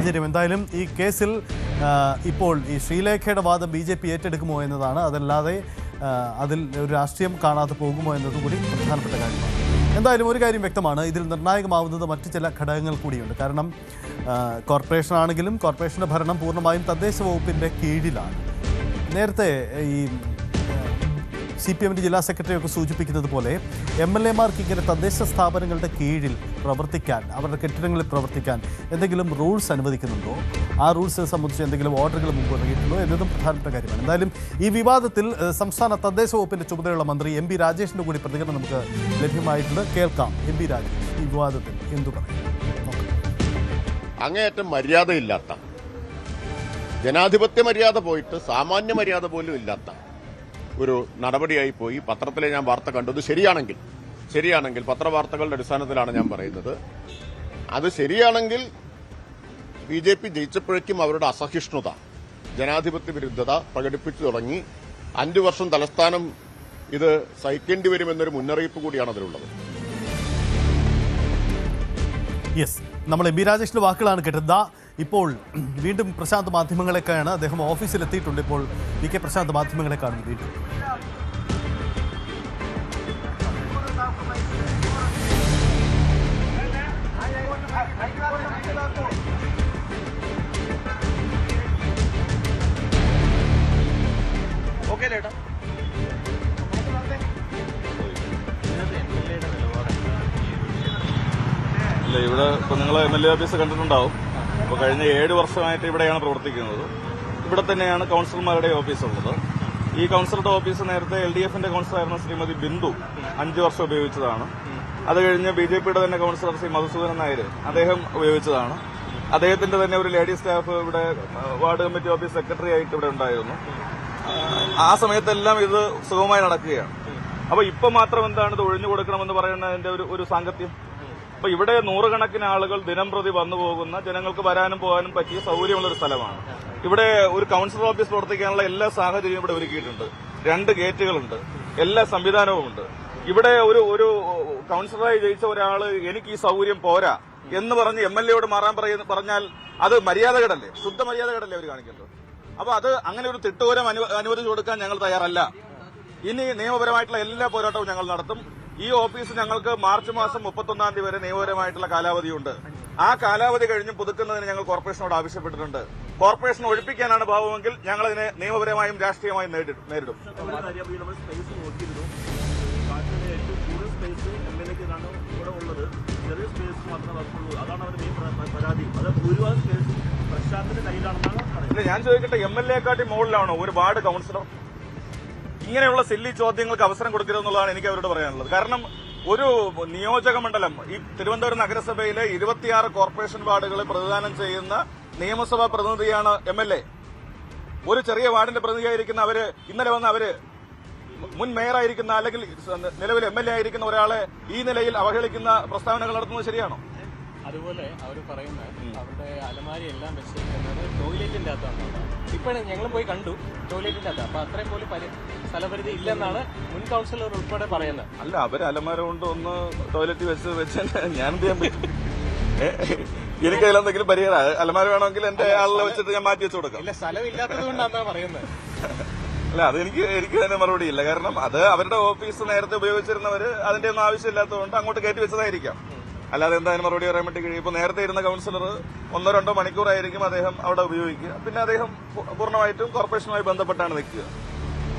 സാഹചര്യം. എന്തായാലും ഈ കേസിൽ ഇപ്പോൾ ഈ ശ്രീലേഖയുടെ വാദം BJP ഏറ്റെടുക്കുമോ എന്നതാണ്. അതല്ലാതെ അതിൽ ഒരു രാഷ്ട്രീയം കാണാതെ പോകുമോ എന്നതും കൂടി പ്രധാനപ്പെട്ട കാര്യമാണ്. എന്തായാലും ഒരു കാര്യം വ്യക്തമാണ്, ഇതിൽ നിർണായകമാവുന്നത് മറ്റു ചില ഘടകങ്ങൾ കൂടിയുണ്ട്. കാരണം കോർപ്പറേഷൻ ആണെങ്കിലും കോർപ്പറേഷൻ്റെ ഭരണം പൂർണ്ണമായും തദ്ദേശ വകുപ്പിൻ്റെ കീഴിലാണ്. നേരത്തെ ഈ CPMൻ്റെ ജില്ലാ സെക്രട്ടറിയൊക്കെ സൂചിപ്പിക്കുന്നത് പോലെ MLAമാർക്ക് ഇങ്ങനെ തദ്ദേശ സ്ഥാപനങ്ങളുടെ കീഴിൽ പ്രവർത്തിക്കാൻ, അവരുടെ കെട്ടിടങ്ങളിൽ പ്രവർത്തിക്കാൻ എന്തെങ്കിലും റൂൾസ് അനുവദിക്കുന്നുണ്ടോ, ആ റൂൾസിനെ സംബന്ധിച്ച് എന്തെങ്കിലും ഓർഡറുകൾ മുമ്പ് നൽകിയിട്ടുണ്ടോ എന്നതും പ്രധാനപ്പെട്ട കാര്യമാണ്. എന്തായാലും ഈ വിവാദത്തിൽ സംസ്ഥാന തദ്ദേശ വകുപ്പിൻ്റെ ചുമതലയുള്ള മന്ത്രി MB രാജേഷിൻ്റെ കൂടി പ്രതികരണം നമുക്ക് ലഭ്യമായിട്ടുണ്ട്. കേൾക്കാം MB രാജേഷ് ഈ വിവാദത്തിൽ എന്തു പറയും. അങ്ങേയറ്റം മര്യാദയില്ലാത്ത, ജനാധിപത്യ മര്യാദ പോയിട്ട് സാമാന്യ മര്യാദ പോലും ഇല്ലാത്ത ഒരു നടപടിയായി പോയി. പത്രത്തിലെ ഞാൻ വാർത്ത കണ്ടത് ശരിയാണെങ്കിൽ പത്രവാർത്തകളുടെ അടിസ്ഥാനത്തിലാണ് ഞാൻ പറയുന്നത്. അത് ശരിയാണെങ്കിൽ BJP ജയിച്ചപ്പോഴേക്കും അവരുടെ അസഹിഷ്ണുത, ജനാധിപത്യ വിരുദ്ധത പ്രകടിപ്പിച്ചു തുടങ്ങി. 5 വർഷം തലസ്ഥാനം ഇത് സഹിക്കേണ്ടി വരുമെന്നൊരു മുന്നറിയിപ്പ് കൂടിയാണ് അതിലുള്ളത്. യെസ്, നമ്മൾ MB രാജേഷിന്റെ വാക്കുകളാണ് കേട്ടത്. ഇപ്പോൾ വീണ്ടും പ്രശാന്ത് മാധ്യമങ്ങളെക്കാണ്, അദ്ദേഹം ഓഫീസിലെത്തിയിട്ടുണ്ട്. ഇപ്പോൾ VK പ്രശാന്ത് മാധ്യമങ്ങളെ കാണുന്നു വീണ്ടും. ഇല്ല, ഇവിടെ ഇപ്പോൾ നിങ്ങൾ MLA ഓഫീസ് കണ്ടിട്ടുണ്ടാവും. ഇപ്പോൾ കഴിഞ്ഞ 7 വർഷമായിട്ട് ഇവിടെയാണ് പ്രവർത്തിക്കുന്നത്. ഇവിടെ തന്നെയാണ് കൗൺസിലർമാരുടെ ഓഫീസുള്ളത്. ഈ കൗൺസിലറുടെ ഓഫീസ് നേരത്തെ LDFന്റെ കൗൺസിലറായിരുന്ന ശ്രീമതി ബിന്ദു 5 വർഷം ഉപയോഗിച്ചതാണ്. അത് കഴിഞ്ഞ് BJPയുടെ തന്നെ കൗൺസിലർ ശ്രീ മധുസൂദനൻ നായർ, അദ്ദേഹം ഉപയോഗിച്ചതാണ്. അദ്ദേഹത്തിന്റെ തന്നെ ഒരു ലേഡി സ്റ്റാഫ് ഇവിടെ വാർഡ് കമ്മിറ്റി ഓഫീസ് സെക്രട്ടറി ആയിട്ട് ഇവിടെ ഉണ്ടായിരുന്നു. ആ സമയത്തെല്ലാം ഇത് സുഗമമായി നടക്കുകയാണ്. അപ്പൊ ഇപ്പൊ മാത്രം എന്താണ് ഇത് ഒഴിഞ്ഞു കൊടുക്കണമെന്ന് പറയുന്നതിന്റെ ഒരു സാങ്കത്യം? അപ്പൊ ഇവിടെ നൂറുകണക്കിന് ആളുകൾ ദിനം പ്രതി വന്നു പോകുന്ന, ജനങ്ങൾക്ക് വരാനും പോകാനും പറ്റിയ സൗകര്യമുള്ള ഒരു സ്ഥലമാണ്. ഇവിടെ ഒരു കൌൺസിലർ ഓഫീസ് പ്രവർത്തിക്കാനുള്ള എല്ലാ സാഹചര്യവും ഇവിടെ ഒരുക്കിയിട്ടുണ്ട്. 2 ഗേറ്റുകളുണ്ട്, എല്ലാ സംവിധാനവുമുണ്ട്. ഇവിടെ ഒരു കൌൺസിലറായി ജയിച്ച ഒരാള് എനിക്ക് ഈ സൗകര്യം പോരാ എന്ന് പറഞ്ഞ് MLAയോട് മാറാൻ പറഞ്ഞാൽ അത് മര്യാദകേടല്ലേ, ശുദ്ധ മര്യാദകേടല്ലേ അവർ കാണിക്കുന്നത്? അപ്പൊ അത് അങ്ങനെ ഒരു തിട്ടൂരം അനുവദിച്ചു കൊടുക്കാൻ ഞങ്ങൾ തയ്യാറല്ല. ഇനി നിയമപരമായിട്ടുള്ള എല്ലാ പോരാട്ടവും ഞങ്ങൾ നടത്തും. ഈ ഓഫീസ് ഞങ്ങൾക്ക് മാർച്ച് മാസം 31-ാം തീയതി വരെ നിയമപരമായിട്ടുള്ള കാലാവധിയുണ്ട്. ആ കാലാവധി കഴിഞ്ഞ് പുതുക്കുന്നതിന് ഞങ്ങൾ കോർപ്പറേഷനോട് ആവശ്യപ്പെട്ടിട്ടുണ്ട്. കോർപ്പറേഷൻ ഒഴിപ്പിക്കാനാണ് ഭാവമെങ്കിൽ ഞങ്ങൾ അതിനെ നിയമപരമായും രാഷ്ട്രീയമായും നേരിടും. ഞാൻ ചോദിക്കട്ടെ, MLAയെക്കാട്ടി മുകളിലാണോ ഒരു വാർഡ് കൌൺസിലർ? ഇങ്ങനെയുള്ള സില്ലി ചോദ്യങ്ങൾക്ക് അവസരം കൊടുക്കരുതെന്നുള്ളതാണ് എനിക്ക് അവരോട് പറയാനുള്ളത്. കാരണം ഒരു നിയോജക മണ്ഡലം, ഈ തിരുവനന്തപുരം നഗരസഭയിലെ 26 കോർപ്പറേഷൻ വാർഡുകളെ പ്രതിദാനം ചെയ്യുന്ന നിയമസഭാ പ്രതിനിധിയാണ് MLA. ഒരു ചെറിയ വാർഡിന്റെ പ്രതിനിധിയായിരിക്കുന്ന ഇന്നലെ വന്ന മുൻ മേയറായിരിക്കുന്ന അല്ലെങ്കിൽ നിലവിൽ MLA ആയിരിക്കുന്ന ഒരാളെ ഈ നിലയിൽ അവഹേളിക്കുന്ന പ്രസ്താവനകൾ നടത്തുന്നത് ശരിയാണോ? അതുപോലെ അവർ പറയുന്നത് അവരുടെ അലമാരി എല്ലാം വെച്ചിരിക്കുന്നത് ടോയ്ലറ്റിന്റെ അകത്താണ്. ഇപ്പോഴും ഞങ്ങൾ പോയി കണ്ടു, ടോയ്ലറ്റിന്റെ അകത്ത്. അപ്പൊ അത്രയും പോലും സ്ഥലപരിധി ഇല്ലെന്നാണ് മുൻ കൌൺസിലർ ഉൾപ്പെടെ പറയുന്നത്. അല്ല, അവർ അലമാര കൊണ്ട് ഒന്ന് ടോയ്ലറ്റ് വെച്ച് ഞാൻ എന്ത് ചെയ്യാൻ പറ്റും? എനിക്കതിലെന്തെങ്കിലും പരിഹാരം? അലമാര വേണമെങ്കിൽ എന്റെ ആളിനെ വെച്ചിട്ട് ഞാൻ മാറ്റി വെച്ച് കൊടുക്കാം. ഇല്ല, സ്ഥലമില്ലാത്തത് കൊണ്ടാണ് പറയുന്നത്. അല്ല, എനിക്ക് തന്നെ മറുപടി ഇല്ല. കാരണം അത് അവരുടെ ഓഫീസ് നേരത്തെ ഉപയോഗിച്ചിരുന്നവര് അതിന്റെ ഒന്നും ആവശ്യമില്ലാത്തതുകൊണ്ട് അങ്ങോട്ട് കയറ്റി വെച്ചതായിരിക്കാം. അല്ലാതെ എന്തായാലും മറുപടി പറയാൻ വേണ്ടി കഴിയും. ഇപ്പൊ നേരത്തെ ഇരുന്ന കൌൺസിലർ 1-2 മണിക്കൂറായിരിക്കും അദ്ദേഹം അവിടെ ഉപയോഗിക്കുക. പിന്നെ അദ്ദേഹം പൂർണ്ണമായിട്ടും കോർപ്പറേഷനുമായി ബന്ധപ്പെട്ടാണ് നിൽക്കുക.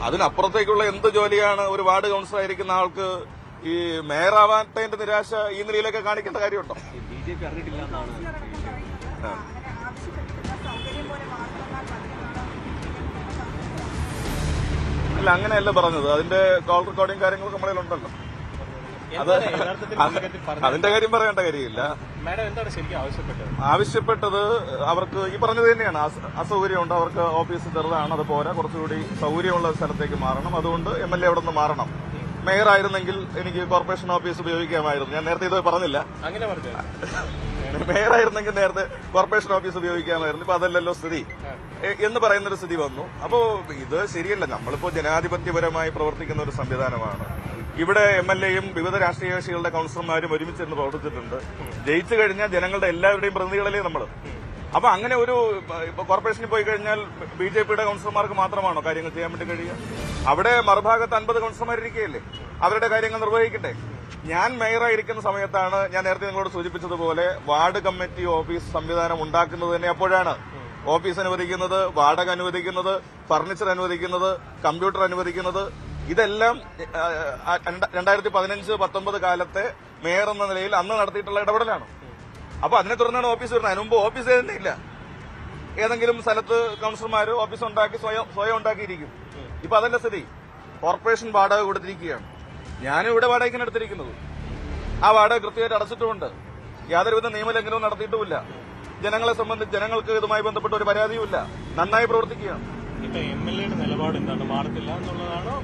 അതിനപ്പുറത്തേക്കുള്ള എന്ത് ജോലിയാണ് ഒരു വാർഡ് കൌൺസിലർ ആയിരിക്കുന്ന ആൾക്ക് ഈ മേയറാവാത്തതിന്റെ നിരാശ ഈ നിലയിലൊക്കെ കാണിക്കേണ്ട കാര്യമുണ്ടോ? BJP അറിഞ്ഞിട്ടില്ല എന്നാണ്. അല്ല, അങ്ങനെയല്ല പറഞ്ഞത്. അതിന്റെ കോൾ റെക്കോർഡിംഗ് കാര്യങ്ങളൊക്കെ നമ്മളിലുണ്ടല്ലോ. അതിന്റെ കാര്യം പറയേണ്ട കാര്യമില്ല. ആവശ്യപ്പെട്ടത് അവർക്ക് ഈ പറഞ്ഞത് തന്നെയാണ്. അസൗകര്യമുണ്ട്, അവർക്ക് ഓഫീസ് ചെറുതാണ്, അത് പോരാ, കുറച്ചുകൂടി സൗകര്യമുള്ള സ്ഥലത്തേക്ക് മാറണം. അതുകൊണ്ട് MLA അവിടെ നിന്ന് മാറണം. മേയർ ആയിരുന്നെങ്കിൽ എനിക്ക് കോർപ്പറേഷൻ ഓഫീസ് ഉപയോഗിക്കാമായിരുന്നു. ഞാൻ നേരത്തെ ഇത് പറഞ്ഞില്ല. മേയർ ആയിരുന്നെങ്കിൽ നേരത്തെ കോർപ്പറേഷൻ ഓഫീസ് ഉപയോഗിക്കാമായിരുന്നു. ഇപ്പൊ അതല്ലല്ലോ സ്ഥിതി എന്ന് പറയുന്നൊരു സ്ഥിതി വന്നു. അപ്പോ ഇത് ശരിയല്ല. നമ്മളിപ്പോ ജനാധിപത്യപരമായി പ്രവർത്തിക്കുന്ന ഒരു സംവിധാനമാണ്. ഇവിടെ MLAയും വിവിധ രാഷ്ട്രീയ കക്ഷികളുടെ കൌൺസിലർമാരും ഒരുമിച്ചിരുന്ന് പ്രവർത്തിച്ചിട്ടുണ്ട്. ജയിച്ചു കഴിഞ്ഞാൽ ജനങ്ങളുടെ എല്ലാവരുടെയും പ്രതിനിധികളല്ലേ നമ്മൾ. അപ്പൊ അങ്ങനെ ഒരു കോർപ്പറേഷനിൽ പോയി കഴിഞ്ഞാൽ BJP-യുടെ കൌൺസിലർമാർക്ക് മാത്രമാണോ കാര്യങ്ങൾ ചെയ്യാൻ വേണ്ടി കഴിയുക? അവിടെ മറുഭാഗത്ത് 50 കൌൺസിലർമാരിരിക്കുകയല്ലേ, അവരുടെ കാര്യങ്ങൾ നിർവഹിക്കട്ടെ. ഞാൻ മേയറായിരിക്കുന്ന സമയത്താണ് ഞാൻ നേരത്തെ നിങ്ങളോട് സൂചിപ്പിച്ചതുപോലെ വാർഡ് കമ്മിറ്റി ഓഫീസ് സംവിധാനം ഉണ്ടാക്കുന്നത് തന്നെ അപ്പോഴാണ്. ഓഫീസ് അനുവദിക്കുന്നത്, വാടക അനുവദിക്കുന്നത്, ഫർണിച്ചർ അനുവദിക്കുന്നത്, കമ്പ്യൂട്ടർ അനുവദിക്കുന്നത്, ഇതെല്ലാം 2015-19 കാലത്തെ മേയർ എന്ന നിലയിൽ അന്ന് നടത്തിയിട്ടുള്ള ഇടപെടലാണ്. അപ്പൊ അതിനെ തുടർന്നാണ് ഓഫീസ് വരുന്നത്. അതിന് മുമ്പ് ഓഫീസ് തന്നെ ഇല്ല. ഏതെങ്കിലും സ്ഥലത്ത് കൌൺസിലർമാർ ഓഫീസ് ഉണ്ടാക്കി സ്വയം ഉണ്ടാക്കിയിരിക്കും. ഇപ്പൊ അതല്ല സ്ഥിതി. കോർപ്പറേഷൻ വാടക കൊടുത്തിരിക്കുകയാണ്. ഞാനും ഇവിടെ വാടകയ്ക്കാണ് എടുത്തിരിക്കുന്നത്. ആ വാടക കൃത്യമായിട്ട് അടച്ചിട്ടുമുണ്ട്. യാതൊരുവിധ നിയമലംഘനവും നടത്തിയിട്ടുമില്ല. ജനങ്ങളെ സംബന്ധിച്ച് ജനങ്ങൾക്ക് ഇതുമായി ബന്ധപ്പെട്ട ഒരു പരാതിയുമില്ല. നന്നായി പ്രവർത്തിക്കുകയാണ്. നിലപാട് എന്താണ്, മാറത്തില്ല എന്നുള്ളതാണോ?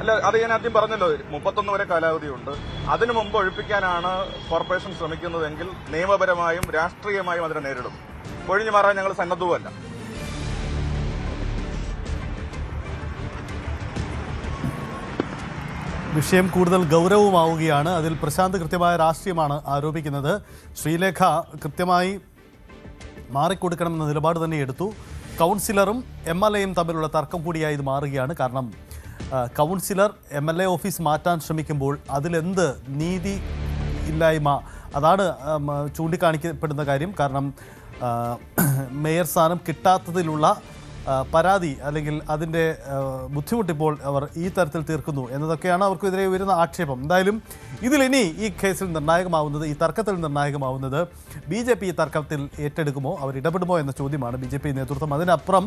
അല്ല, അത് ഞാൻ ആദ്യം പറഞ്ഞല്ലോ, 31 വരെ കാലാവധിയുണ്ട്. അതിനു മുമ്പ് ഒഴിപ്പിക്കാനാണ് കോർപ്പറേഷൻ ശ്രമിക്കുന്നതെങ്കിൽ നിയമപരമായും രാഷ്ട്രീയമായും അതിനെ നേരിടും. ഒഴിഞ്ഞു മാറാൻ ഞങ്ങൾ സന്നദ്ധവുമല്ല. വിഷയം കൂടുതൽ ഗൗരവമാവുകയാണ്. അതിൽ പ്രശാന്ത് കൃത്യമായ രാഷ്ട്രീയമാണ് ആരോപിക്കുന്നത്. ശ്രീലേഖ കൃത്യമായി മാറിക്കൊടുക്കണമെന്ന നിലപാട് തന്നെ എടുത്തു. കൗൺസിലറും MLAയും തമ്മിലുള്ള തർക്കം കൂടിയായി ഇത് മാറുകയാണ്. കാരണം കൗൺസിലർ MLA ഓഫീസ് മാറ്റാൻ ശ്രമിക്കുമ്പോൾ അതിലെന്ത് നീതി ഇല്ലായ്മ, അതാണ് ചൂണ്ടിക്കാണിക്കപ്പെടുന്ന കാര്യം. കാരണം മേയർ സ്ഥാനം കിട്ടാത്തതിലുള്ള പരാതി അല്ലെങ്കിൽ അതിൻ്റെ ബുദ്ധിമുട്ടിപ്പോൾ അവർ ഈ തരത്തിൽ തീർക്കുന്നു എന്നതൊക്കെയാണ് അവർക്കെതിരെ ഉയരുന്ന ആക്ഷേപം. എന്തായാലും ഇതിലിനി ഈ കേസിൽ നിർണായകമാവുന്നത്, ഈ തർക്കത്തിൽ നിർണായകമാവുന്നത് BJP ഈ തർക്കത്തിൽ ഏറ്റെടുക്കുമോ, അവർ ഇടപെടുമോ എന്ന ചോദ്യമാണ് BJP നേതൃത്വം. അതിനപ്പുറം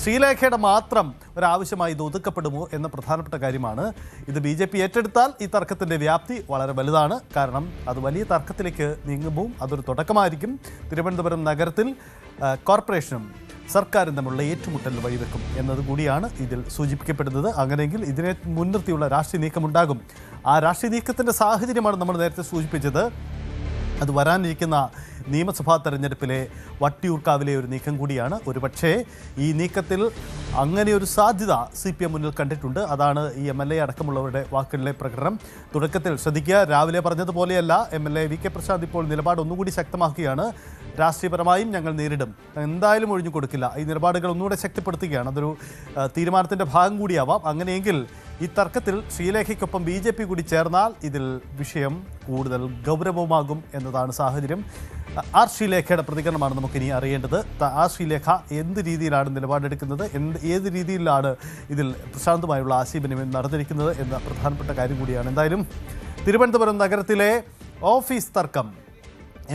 ശ്രീലേഖയുടെ മാത്രം ഒരാവശ്യമായി ഇത് ഒതുക്കപ്പെടുമോ എന്ന പ്രധാനപ്പെട്ട കാര്യമാണ്. ഇത് BJP ഏറ്റെടുത്താൽ ഈ തർക്കത്തിൻ്റെ വ്യാപ്തി വളരെ വലുതാണ്. കാരണം അത് വലിയ തർക്കത്തിലേക്ക് നീങ്ങുമ്പോൾ അതൊരു തുടക്കമായിരിക്കും. തിരുവനന്തപുരം നഗരത്തിൽ കോർപ്പറേഷനും സർക്കാരും തമ്മിലുള്ള ഏറ്റുമുട്ടലിന് വഴിവെക്കും എന്നതുകൂടിയാണ് ഇതിൽ സൂചിപ്പിക്കപ്പെടുന്നത്. അങ്ങനെയെങ്കിൽ ഇതിനെ മുൻനിർത്തിയുള്ള രാഷ്ട്രീയ നീക്കമുണ്ടാകും. ആ രാഷ്ട്രീയ നീക്കത്തിൻ്റെ സാഹചര്യമാണ് നമ്മൾ നേരത്തെ സൂചിപ്പിച്ചത്. അത് വരാനിരിക്കുന്ന നിയമസഭാ തെരഞ്ഞെടുപ്പിലെ വട്ടിയൂർക്കാവിലെ ഒരു നീക്കം കൂടിയാണ്. ഒരുപക്ഷേ ഈ നീക്കത്തിൽ അങ്ങനെ ഒരു സാധ്യത CPM മുന്നിൽ കണ്ടിട്ടുണ്ട്. അതാണ് ഈ MLA അടക്കമുള്ളവരുടെ വാക്കുകളിലെ പ്രകടനം. തുടക്കത്തിൽ ശ്രദ്ധിക്കുക, രാവിലെ പറഞ്ഞതുപോലെയല്ല MLA VK പ്രശാന്ത് ഇപ്പോൾ നിലപാട് ഒന്നുകൂടി ശക്തമാക്കുകയാണ്. രാഷ്ട്രീയപരമായും ഞങ്ങൾ നേരിടും, എന്തായാലും ഒഴിഞ്ഞു കൊടുക്കില്ല. ഈ നിലപാടുകൾ ഒന്നുകൂടെ ശക്തിപ്പെടുത്തുകയാണ്. അതൊരു തീരുമാനത്തിൻ്റെ ഭാഗം കൂടിയാവാം. അങ്ങനെയെങ്കിൽ ഈ തർക്കത്തിൽ ശ്രീലേഖയ്ക്കൊപ്പം BJP കൂടി ചേർന്നാൽ ഇതിൽ വിഷയം കൂടുതൽ ഗൗരവമാകും എന്നതാണ് സാഹചര്യം. ശ്രീലേഖയുടെ പ്രതികരണമാണ് നമുക്കിനി അറിയേണ്ടത്. ശ്രീലേഖ എന്ത് രീതിയിലാണ് നിലപാടെടുക്കുന്നത്, ഏത് രീതിയിലാണ് ഇതിൽ പ്രശാന്തുമായുള്ള ആശയവിനിമയം നടന്നിരിക്കുന്നത് എന്ന പ്രധാനപ്പെട്ട കാര്യം കൂടിയാണ്. എന്തായാലും തിരുവനന്തപുരം നഗരത്തിലെ ഓഫീസ് തർക്കം,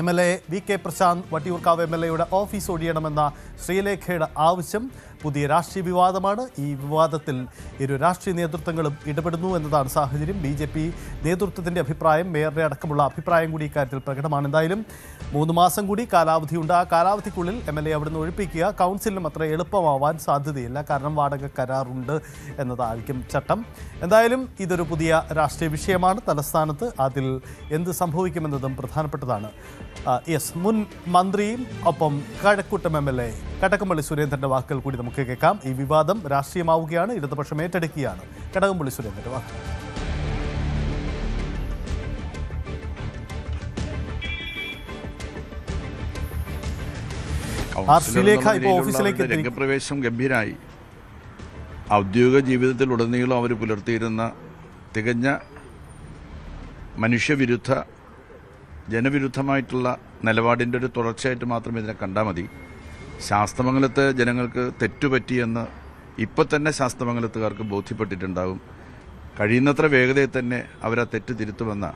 MLA VK പ്രശാന്ത് വട്ടിയൂർക്കാവ് MLAയുടെ ഓഫീസ് ഒഴിയണമെന്ന ശ്രീലേഖയുടെ ആവശ്യം പുതിയ രാഷ്ട്രീയ വിവാദമാണ്. ഈ വിവാദത്തിൽ ഇരു രാഷ്ട്രീയ നേതൃത്വങ്ങളും ഇടപെടുന്നു എന്നതാണ് സാഹചര്യം. BJP നേതൃത്വത്തിൻ്റെ അഭിപ്രായം, മേയറുടെ അടക്കമുള്ള അഭിപ്രായം കൂടി ഇക്കാര്യത്തിൽ പ്രകടമാണ്. എന്തായാലും 3 മാസം കൂടി കാലാവധിയുണ്ട്. ആ കാലാവധിക്കുള്ളിൽ MLA അവിടുന്ന് ഒഴിപ്പിക്കുക കൗൺസിലിനും അത്ര എളുപ്പമാവാൻ സാധ്യതയില്ല. കാരണം വാടക കരാറുണ്ട് എന്നതായിരിക്കും ചട്ടം. എന്തായാലും ഇതൊരു പുതിയ രാഷ്ട്രീയ വിഷയമാണ് തലസ്ഥാനത്ത്. അതിൽ എന്ത് സംഭവിക്കുമെന്നതും പ്രധാനപ്പെട്ടതാണ്. മുൻ മന്ത്രിയും ഒപ്പം കഴക്കൂട്ടം MLA കടകംപള്ളി സുരേന്ദ്രൻ്റെ വാക്കുകൾ കൂടി നമുക്ക് കേൾക്കാം. ഈ വിവാദം രാഷ്ട്രീയമാവുകയാണ്, ഇടതുപക്ഷം ഏറ്റെടുക്കുകയാണ്. കടകംപള്ളി സുരേന്ദ്രൻ്റെ വാക്കുകൾ. രംഗപ്രവേശം ഗംഭീരായി. ഔദ്യോഗിക ജീവിതത്തിൽ ഉടനീളം അവർ പുലർത്തിയിരുന്ന തികഞ്ഞ മനുഷ്യവിരുദ്ധ ജനവിരുദ്ധമായിട്ടുള്ള നിലപാടിൻ്റെ ഒരു തുടർച്ചയായിട്ട് മാത്രം ഇതിനെ കണ്ടാൽ മതി. ശാസ്തമംഗലത്തെ ജനങ്ങൾക്ക് തെറ്റുപറ്റിയെന്ന് ഇപ്പം തന്നെ ശാസ്തമംഗലത്തുകാർക്ക് ബോധ്യപ്പെട്ടിട്ടുണ്ടാകും. കഴിയുന്നത്ര വേഗതയിൽ തന്നെ അവരാ തെറ്റ് തിരുത്തുമെന്ന